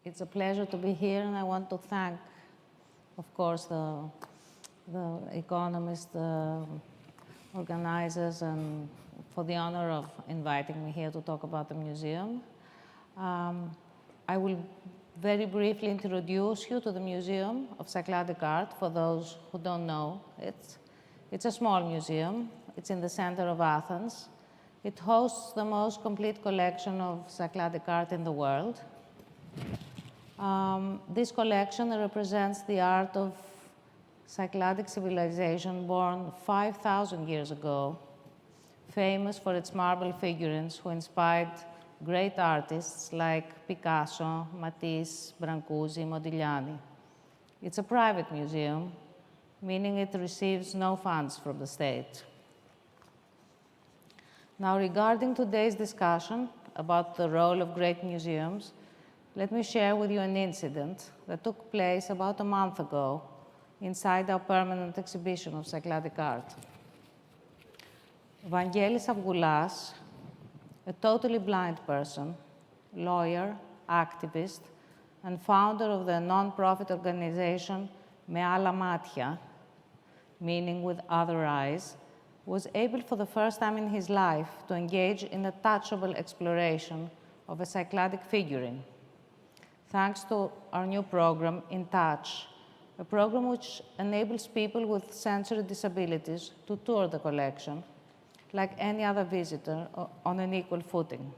It's a pleasure to be here, and I want to thank, of course, the economists, the organizers, and for the honor of inviting me here to talk about the museum. I will very briefly introduce you to the Museum of Cycladic Art for those who don't know it. It's a small museum. It's in the center of Athens. It hosts the most complete collection of Cycladic art in the world. This collection represents the art of Cycladic civilization born 5,000 years ago, famous for its marble figurines who inspired great artists like Picasso, Matisse, Brancusi, Modigliani. It's a private museum, meaning it receives no funds from the state. Now, regarding today's discussion about the role of great museums, let me share with you an incident that took place about a month ago inside our permanent exhibition of Cycladic art. Vangelis Avgoulas, a totally blind person, lawyer, activist, and founder of the non-profit organization Me Alla Matia, meaning with other eyes, was able for the first time in his life to engage in a touchable exploration of a Cycladic figurine, thanks to our new program, In Touch, a program which enables people with sensory disabilities to tour the collection like any other visitor on an equal footing.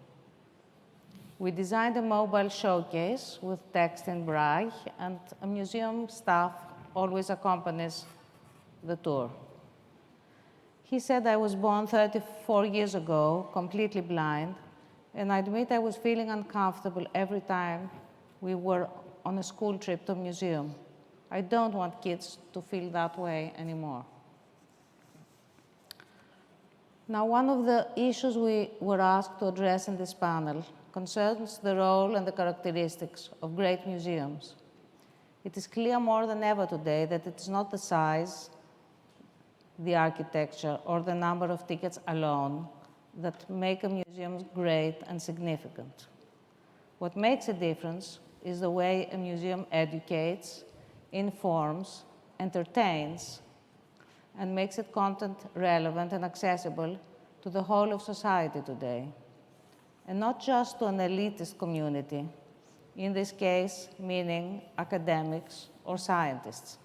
We designed a mobile showcase with text in Braille, and a museum staff always accompanies the tour. He said, I was born 34 years ago, completely blind, and I admit I was feeling uncomfortable every time we were on a school trip to a museum. I don't want kids to feel that way anymore. Now, one of the issues we were asked to address in this panel concerns the role and the characteristics of great museums. It is clear more than ever today that it is not the size, the architecture, or the number of tickets alone that make a museum great and significant. What makes a difference is the way a museum educates, informs, entertains, and makes its content relevant and accessible to the whole of society today, and not just to an elitist community, in this case, meaning academics or scientists.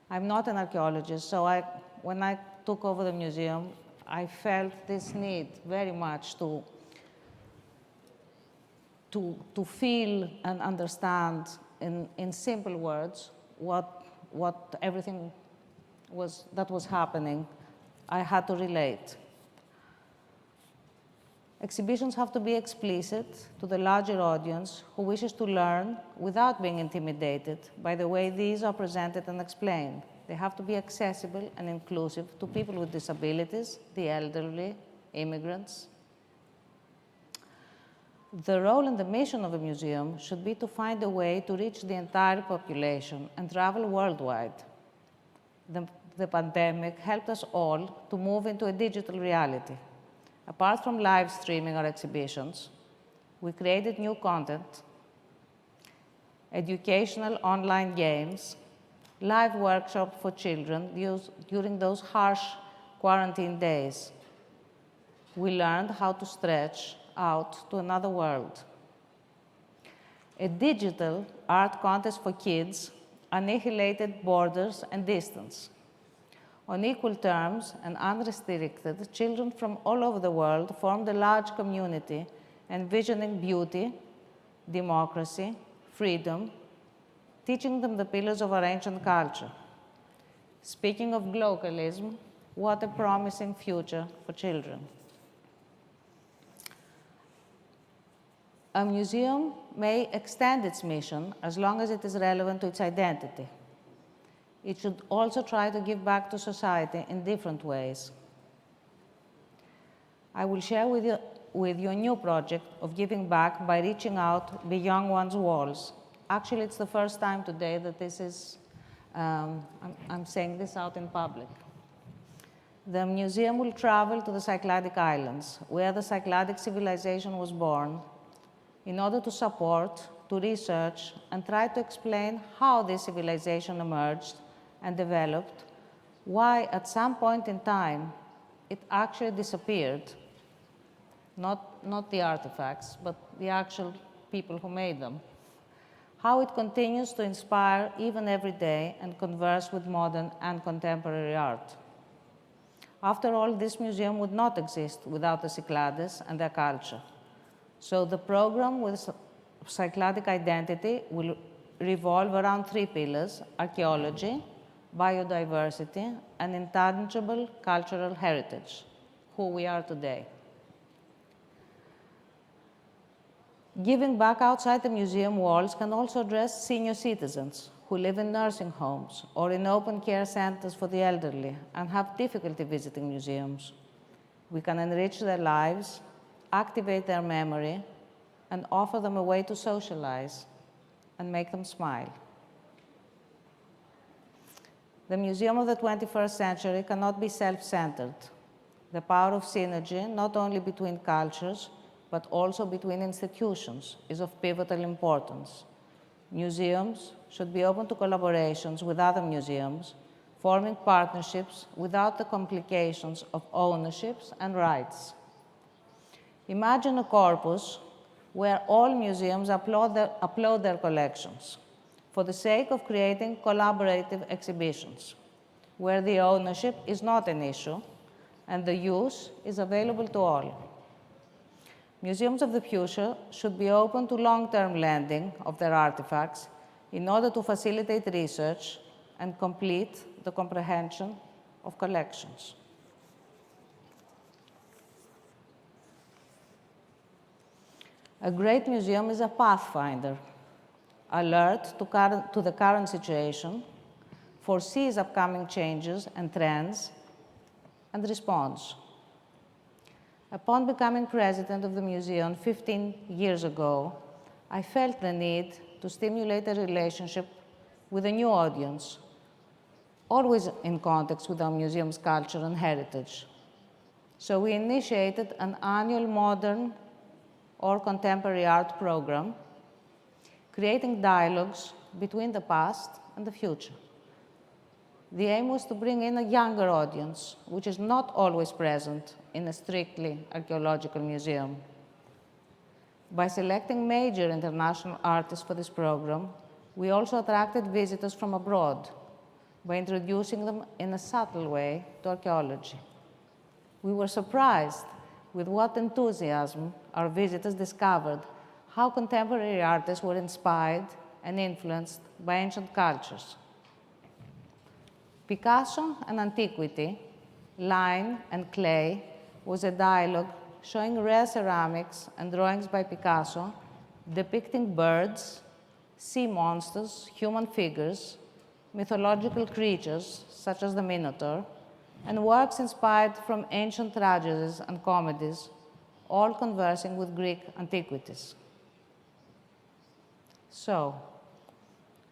I'm not an archaeologist, so when I took over the museum, I felt this need very much to feel and understand in simple words what everything that was happening. I had to relate. Exhibitions have to be explicit to the larger audience who wishes to learn without being intimidated by the way these are presented and explained. They have to be accessible and inclusive to people with disabilities, the elderly, immigrants. The role and the mission of a museum should be to find a way to reach the entire population and travel worldwide. The pandemic helped us all to move into a digital reality. Apart from live streaming our exhibitions, we created new content, educational online games, live workshops for children during those harsh quarantine days. We learned how to stretch out to another world. A digital art contest for kids annihilated borders and distance. On equal terms and unrestricted, children from all over the world formed a large community envisioning beauty, democracy, freedom, teaching them the pillars of our ancient culture. Speaking of globalism, what a promising future for children. A museum may extend its mission as long as it is relevant to its identity. It should also try to give back to society in different ways. I will share with you a new project of giving back by reaching out beyond one's walls. Actually, it's the first time today that this is, I'm saying this out in public. The museum will travel to the Cycladic Islands, where the Cycladic civilization was born, in order to support to research and try to explain how this civilization emerged and developed, why at some point in time it actually disappeared, not the artifacts, but the actual people who made them, how it continues to inspire even every day and converse with modern and contemporary art. After all, this museum would not exist without the Cyclades and their culture. So the program with Cycladic identity will revolve around three pillars: archaeology, biodiversity, and intangible cultural heritage, who we are today. Giving back outside the museum walls can also address senior citizens who live in nursing homes or in open care centers for the elderly and have difficulty visiting museums. We can enrich their lives, activate their memory, and offer them a way to socialize and make them smile. The museum of the 21st century cannot be self-centered. The power of synergy, not only between cultures, but also between institutions, is of pivotal importance. Museums should be open to collaborations with other museums, forming partnerships without the complications of ownerships and rights. Imagine a corpus where all museums upload their collections for the sake of creating collaborative exhibitions, where the ownership is not an issue and the use is available to all. Museums of the future should be open to long-term lending of their artifacts in order to facilitate research and complete the comprehension of collections. A great museum is a pathfinder, alert to the current situation, foresees upcoming changes and trends, and responds. Upon becoming president of the museum 15 years ago, I felt the need to stimulate a relationship with a new audience, always in context with our museum's culture and heritage. So we initiated an annual modern or contemporary art program, creating dialogues between the past and the future. The aim was to bring in a younger audience, which is not always present in a strictly archaeological museum. By selecting major international artists for this program, we also attracted visitors from abroad by introducing them in a subtle way to archaeology. We were surprised with what enthusiasm our visitors discovered how contemporary artists were inspired and influenced by ancient cultures. Picasso and antiquity, line and clay, was a dialogue showing rare ceramics and drawings by Picasso depicting birds, sea monsters, human figures, mythological creatures such as the Minotaur, and works inspired from ancient tragedies and comedies, all conversing with Greek antiquities. So,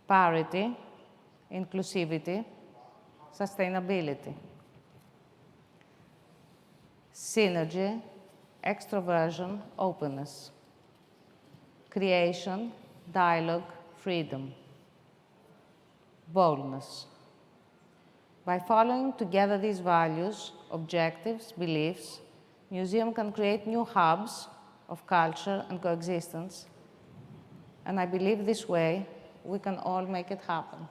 parity, inclusivity, sustainability, synergy, extroversion, openness, creation, dialogue, freedom, boldness. By following together these values, objectives, beliefs, museum can create new hubs of culture and coexistence, and I believe this way we can all make it happen.